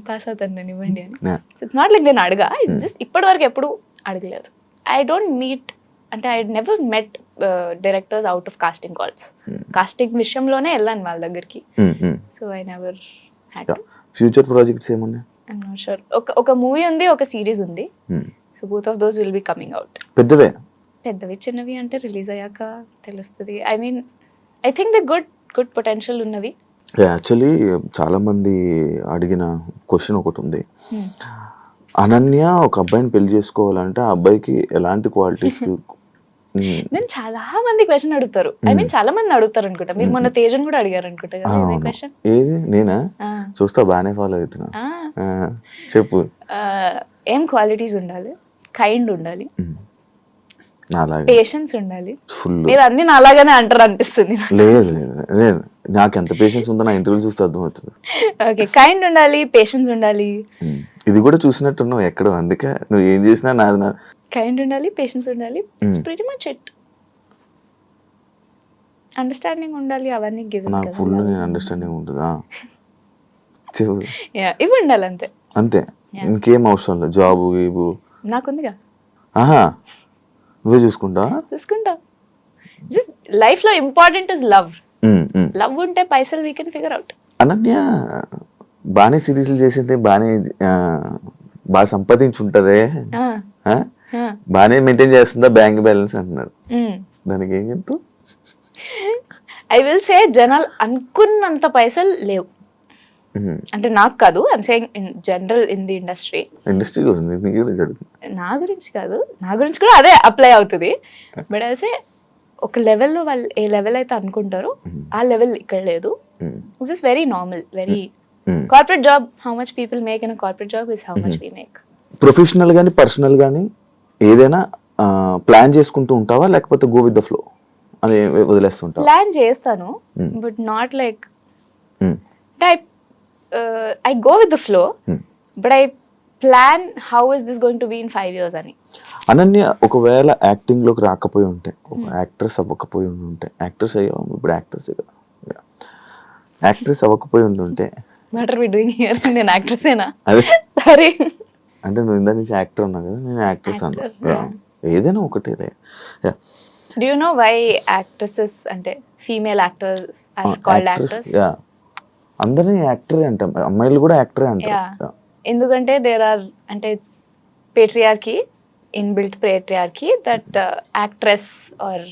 పాస్ అవుతాను నేను, ఇవ్వండి అని. ఇట్స్ నాట్ లైక్ నేను అడగా, ఇట్స్ జస్ట్ ఇప్పటి వరకు ఎప్పుడు అడగలేదు. ఐ డోంట్ మీట్, అంటే I never met directors out of casting calls. Casting విషయంలోనే వెళ్ళాను వాళ్ళ దగ్గరికి. So I never had. Future projects ఏమున్నాయి? I'm not sure. ఒక మూవీ ఉంది, ఒక సిరీస్ ఉంది. So both of those will be coming out. పెద్దవి చిన్నవి అంటే రిలీజ్ అయ్యాక తెలుస్తుంది. I mean I think the good potential ఉన్నవి. యాక్చువల్లీ చాలా మంది అడిగిన క్వశ్చన్ ఒకటి ఉంది. అనన్య ఒక అబ్బాయిని పెళ్లి చేసుకోవాలంటే ఆ అబ్బాయికి ఎలాంటి క్వాలిటీస్? నేను చాలా మంది క్వశ్చన్ అడుగుతారు. ఐ మీన్ చాలా మంది అడుగుతారు అనుకుంటా. మీరు మొన్న తేజన్ కూడా అడిగారు అనుకుంటా కదా క్వశ్చన్. ఏది నేనా? చూస్తా, బాగానే ఫాలో అవుతున్నా. చెప్పు. ఏం క్వాలిటీస్ ఉండాలి? కైండ్ ఉండాలి, పేషెన్స్ ఉండాలి. మీరు అన్ని నాలాగానే అంటారు అనిపిస్తుంది. లేదు నాకు ఎంత పేషెన్స్ ఉందో నా ఇంటర్వ్యూ చూస్తే అర్థమవుతుంది. ఓకే, కైండ్ ఉండాలి, పేషెన్స్ ఉండాలి. ఇది కూడా చూసినట్టున్నావు ఎక్కడో, అందుకే నువ్వు ఏం చేసినా నాది. కైండ్ ఉండాలి, పేషెన్స్ ఉండాలి, it's pretty much it. Understanding ఉండాలి, అవన్నీ గివెన్. నాకు ఫుల్ నేను అండర్స్టాండింగ్ ఉంటుందా? ఇవి ఉండాలి అంతే. అంతే, ఇంకేం అవసరం లేదు. జాబు గీబు నాకుందిగా. నువ్వే చూసుకుంటా. లైఫ్ లో ఇంపార్టెంట్ ఇస్ లవ్. లవ్ ఉంటే పైసలు we can figure out. Ananya బాగానే సిరీస్లు చేసింది, బాగా సంపాదించుంటదే, బాగానే మెయింటైన్ చేస్తుందా బ్యాంక్ బ్యాలెన్స్ అంటున్నాడు. దానికి ఏం చెప్తావు? ఐ విల్ సే జనాలు అనుకున్నంత పైసలు లేవు. అంటే నాకు కాదు, I'm saying in general in the industry. నా గురించి కాదు, నా గురించి కూడా అదే అప్లై అవుతుంది. బట్ అయితే ఒక లెవెల్లో వాళ్ళు ఏ లెవెల్ అయితే అనుకుంటారో ఆ లెవెల్ ఇక్కడ లేదు. It's is very normal, very corporate job. How much people make in corporate job is how much we make. Professional గానీ పర్సనల్ గానీ ఏదైనా ప్లాన్ చేసుకుంటూ ఉంటావా, లేకపోతే గో విత్ ద ఫ్లో అని వదిలేస్తుంటావా? ప్లాన్ చేస్తాను, but not like I go with the flow, but I plan how is this going to be in 5 years అని. అనన్య ఒకవేళ యాక్టింగ్ లోకి రాకపోయి ఉంటే, ఒక యాక్ట్రెస్ అవ్వకపోయి ఉంటే, యాక్ట్రెస్ అయ్యావు ఇప్పుడు, యాక్ట్రెస్ కదా, యాక్ట్రెస్ అవ్వకపోయి ఉంటే what are we doing here? నేను యాక్ట్రెస్ ఏనా? అదే సారీ, అంటే నువ్వు ఇందా నుంచి యాక్టర్ అన్నావు కదా, నేను యాక్ట్రెస్ అన్నా. ఏదైనా ఒకటే. Do you know why actresses అంటే female actors are called actors? అందరినీ యాక్టరే అంటాం, అమ్మాయిలు కూడా యాక్టరే అంటారు. ఎందుకంటే దేర్ ఆర్, అంటే it's patriarchy, inbuilt patriarchy, that actress are